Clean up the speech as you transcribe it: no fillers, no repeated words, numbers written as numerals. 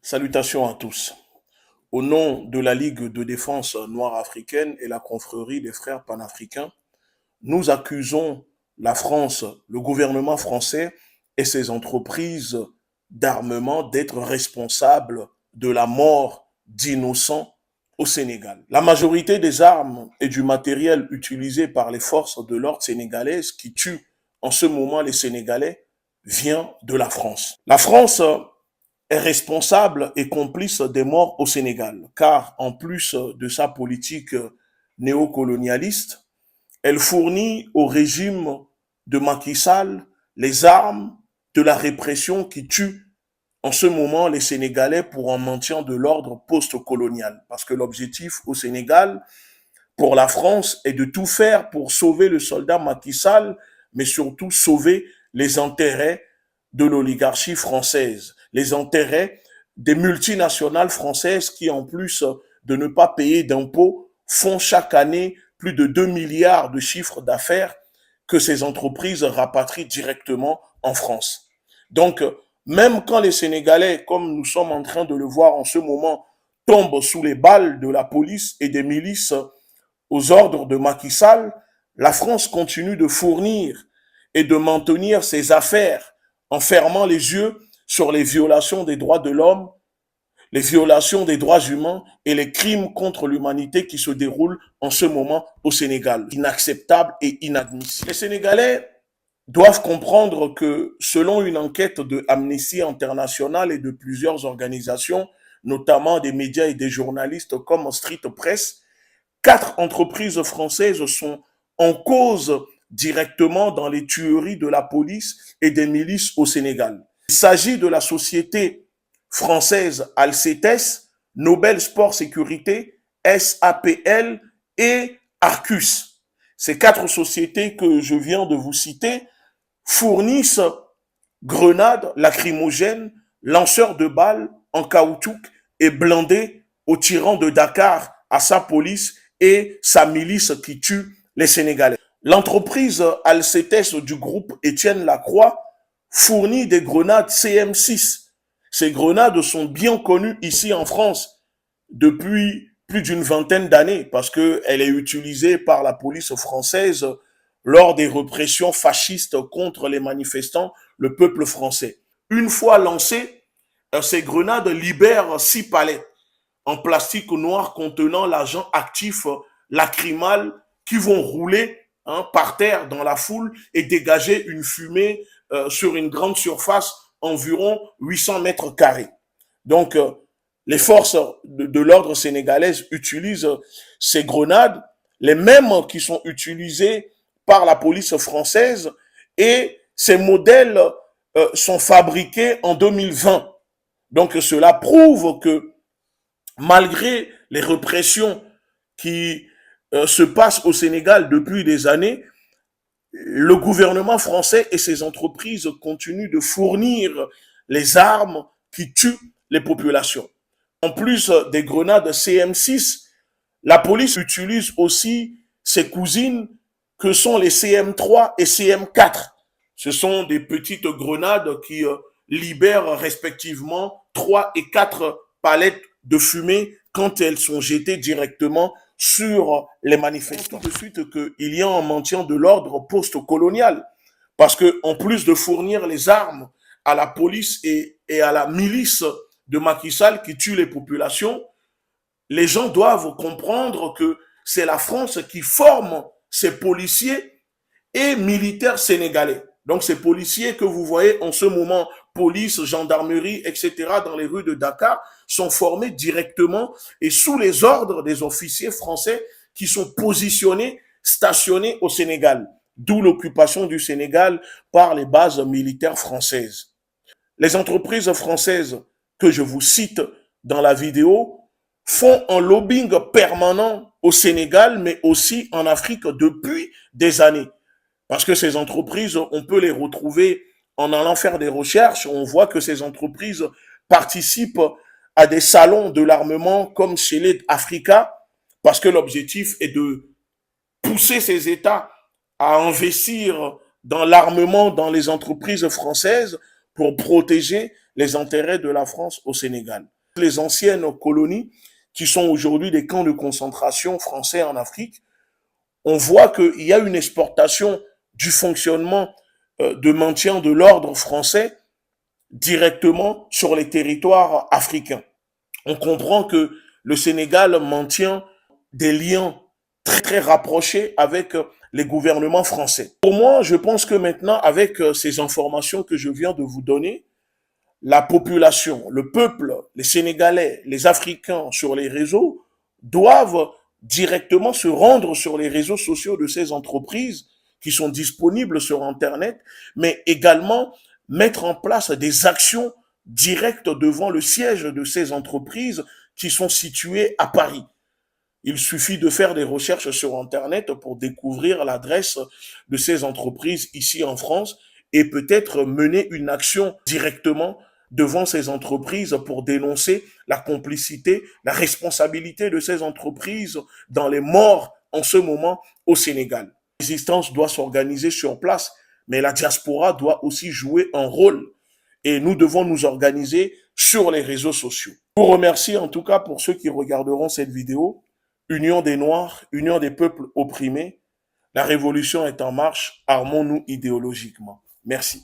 Salutations à tous. Au nom de la Ligue de défense noire africaine et la confrérie des frères panafricains, nous accusons la France, le gouvernement français et ses entreprises d'armement d'être responsables de la mort d'innocents au Sénégal. La majorité des armes et du matériel utilisés par les forces de l'ordre sénégalaises qui tuent en ce moment les Sénégalais vient de la France. La France est responsable et complice des morts au Sénégal, car en plus de sa politique néocolonialiste, elle fournit au régime de Macky Sall les armes de la répression qui tue en ce moment les Sénégalais pour un maintien de l'ordre post-colonial. Parce que l'objectif au Sénégal, pour la France, est de tout faire pour sauver le soldat Macky Sall, mais surtout sauver les intérêts de l'oligarchie française, les intérêts des multinationales françaises qui, en plus de ne pas payer d'impôts, font chaque année plus de 2 milliards de chiffres d'affaires que ces entreprises rapatrient directement en France. Donc, même quand les Sénégalais, comme nous sommes en train de le voir en ce moment, tombent sous les balles de la police et des milices aux ordres de Macky Sall, la France continue de fournir et de maintenir ses affaires en fermant les yeux sur les violations des droits de l'homme, les violations des droits humains et les crimes contre l'humanité qui se déroulent en ce moment au Sénégal. Inacceptable et inadmissible. Les Sénégalais doivent comprendre que selon une enquête de Amnesty International et de plusieurs organisations, notamment des médias et des journalistes comme Street Press, 4 entreprises françaises sont en cause directement dans les tueries de la police et des milices au Sénégal. Il s'agit de la société française Alcetes, Nobel Sport Sécurité, SAPL et Arcus. Ces 4 sociétés que je viens de vous citer fournissent grenades lacrymogènes, lanceurs de balles en caoutchouc et blindés aux tyrans de Dakar, à sa police et sa milice qui tue les Sénégalais. L'entreprise Alcetes du groupe Étienne Lacroix fournit des grenades CM6. Ces grenades sont bien connues ici en France depuis plus d'une vingtaine d'années parce qu'elle est utilisée par la police française lors des répressions fascistes contre les manifestants, le peuple français. Une fois lancées, ces grenades libèrent 6 palettes en plastique noir contenant l'agent actif lacrymal qui vont rouler par terre dans la foule et dégager une fumée sur une grande surface, environ 800 mètres carrés. Donc, les forces de l'ordre sénégalaise utilisent ces grenades, les mêmes qui sont utilisées par la police française, et ces modèles sont fabriqués en 2020. Donc, cela prouve que malgré les répressions qui se passent au Sénégal depuis des années, le gouvernement français et ses entreprises continuent de fournir les armes qui tuent les populations. En plus des grenades CM6, la police utilise aussi ses cousines que sont les CM3 et CM4. Ce sont des petites grenades qui libèrent respectivement 3 et 4 palettes de fumée quand elles sont jetées directement sur les manifestants. Tout de suite qu'il y a un maintien de l'ordre post-colonial. Parce que, en plus de fournir les armes à la police et à la milice de Macky Sall qui tue les populations, les gens doivent comprendre que c'est la France qui forme ces policiers et militaires sénégalais. Donc ces policiers que vous voyez en ce moment, police, gendarmerie, etc., dans les rues de Dakar, sont formés directement et sous les ordres des officiers français qui sont positionnés, stationnés au Sénégal. D'où l'occupation du Sénégal par les bases militaires françaises. Les entreprises françaises que je vous cite dans la vidéo font un lobbying permanent au Sénégal, mais aussi en Afrique depuis des années. Parce que ces entreprises, on peut les retrouver en allant faire des recherches. On voit que ces entreprises participent à des salons de l'armement comme chez les Africa, parce que l'objectif est de pousser ces États à investir dans l'armement dans les entreprises françaises pour protéger les intérêts de la France au Sénégal. Les anciennes colonies, qui sont aujourd'hui des camps de concentration français en Afrique, on voit qu'il y a une exportation du fonctionnement de maintien de l'ordre français directement sur les territoires africains. On comprend que le Sénégal maintient des liens très, très rapprochés avec les gouvernements français. Pour moi, je pense que maintenant, avec ces informations que je viens de vous donner, la population, le peuple, les Sénégalais, les Africains sur les réseaux doivent directement se rendre sur les réseaux sociaux de ces entreprises qui sont disponibles sur Internet, mais également mettre en place des actions directes devant le siège de ces entreprises qui sont situées à Paris. Il suffit de faire des recherches sur Internet pour découvrir l'adresse de ces entreprises ici en France et peut-être mener une action directement devant ces entreprises pour dénoncer la complicité, la responsabilité de ces entreprises dans les morts en ce moment au Sénégal. La résistance doit s'organiser sur place, mais la diaspora doit aussi jouer un rôle et nous devons nous organiser sur les réseaux sociaux. Je vous remercie en tout cas pour ceux qui regarderont cette vidéo. Union des Noirs, union des peuples opprimés, la révolution est en marche, armons-nous idéologiquement. Merci.